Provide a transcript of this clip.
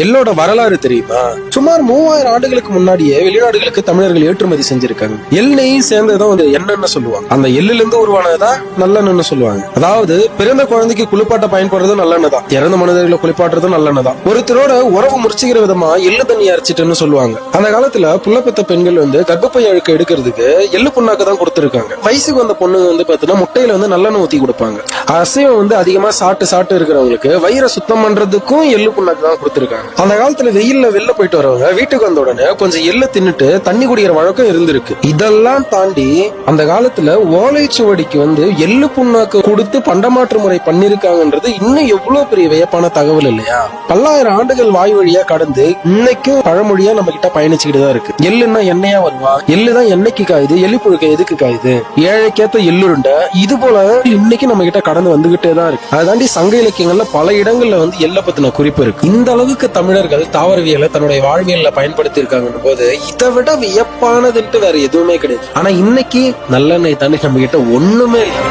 எள்ளோட வரலாறு தெரியுமா? சுமார் 3000 ஆண்டுகளுக்கு முன்னாடியே வெளிநாடுகளுக்கு தமிழர்கள் ஏற்றுமதி செஞ்சிருக்காங்க. எண்ணெயும் சேர்ந்ததான் வந்து எண்ணெய்னு சொல்லுவாங்க. அந்த எள்ளுல இருந்து உருவானதான் நல்லெண்ணெய்னு சொல்லுவாங்க. அதாவது பிறந்த குழந்தைக்கு குளிப்பாட்ட பயன்படுறதும் நல்லெண்ணெய் தான், இறந்த மனிதர்களை குளிப்பாட்டுறதும் நல்லெண்ணெய் தான். ஒருத்தரோட உறவு முடிச்சுக்கிற விதமா எள்ளு தண்ணி அரைச்சிட்டுன்னு சொல்லுவாங்க. அந்த காலத்துல புள்ளப்பெத்த பெண்கள் வந்து கர்ப்பப்பை அழுக்க எடுக்கிறதுக்கு எள்ளு புண்ணாக்கு தான் கொடுத்திருக்காங்க. வயசுக்கு வந்த பொண்ணுங்க வந்து பாத்தீங்கன்னா முட்டையில வந்து நல்லெண்ணெய் ஊத்தி கொடுப்பாங்க. அசைவம் வந்து அதிகமா சாப்பிட்டு இருக்கிறவங்களுக்கு வயிறை சுத்தம் பண்றதுக்கும் எள்ளு புண்ணாக்கு தான் கொடுத்திருக்காங்க. அந்த காலத்துல வெயில்ல வெளில போயிட்டு வரவங்க வீட்டுக்கு வந்த உடனே கொஞ்சம் எள்ளு தின்னுட்டு தண்ணி குடிக்கிற வழக்கம் இருந்திருக்கு. இதெல்லாம் தாண்டி அந்த காலத்துல ஓலைச்சுவடிக்கு வந்து எள்ளு புண்ணாக்கு கொடுத்து பண்டமாற்று முறை பண்ணிருக்காங்கன்றது இன்னும் எவ்வளவு பெரிய வியப்பான தகவல் இல்லையா? பல்லாயிரம் ஆண்டுகள் வாய் வழியா கடந்து இன்னைக்கும் பழமொழியா நம்ம கிட்ட பயணிச்சுக்கிட்டு தான் இருக்கு. எள்ளுன்னா எண்ணெயா வருவா, எள்ளுதான் எண்ணெய்க்கு காயுது, எள்ளி புழுக்க எதுக்கு காயுது, ஏழைக்கேத்த எள்ளுருண்டை, இது போல இன்னைக்கு நம்ம கிட்ட கடந்து வந்துகிட்டே தான் இருக்கு. அதை தாண்டி சங்க இலக்கியங்கள்ல பல இடங்கள்ல வந்து எள்ள பத்தின குறிப்பு இருக்கு. இந்த அளவுக்கு தமிழர்கள் தாவரவியலை தன்னுடைய வாழ்வியல்ல பயன்படுத்தி இருக்காங்க போது இதை விட வியப்பானதுன்ட்டு வேற எதுவுமே கிடையாது. ஆனா இன்னைக்கு நல்லெண்ணெய் தாண்டி நம்ம கிட்ட ஒண்ணுமே இல்லை.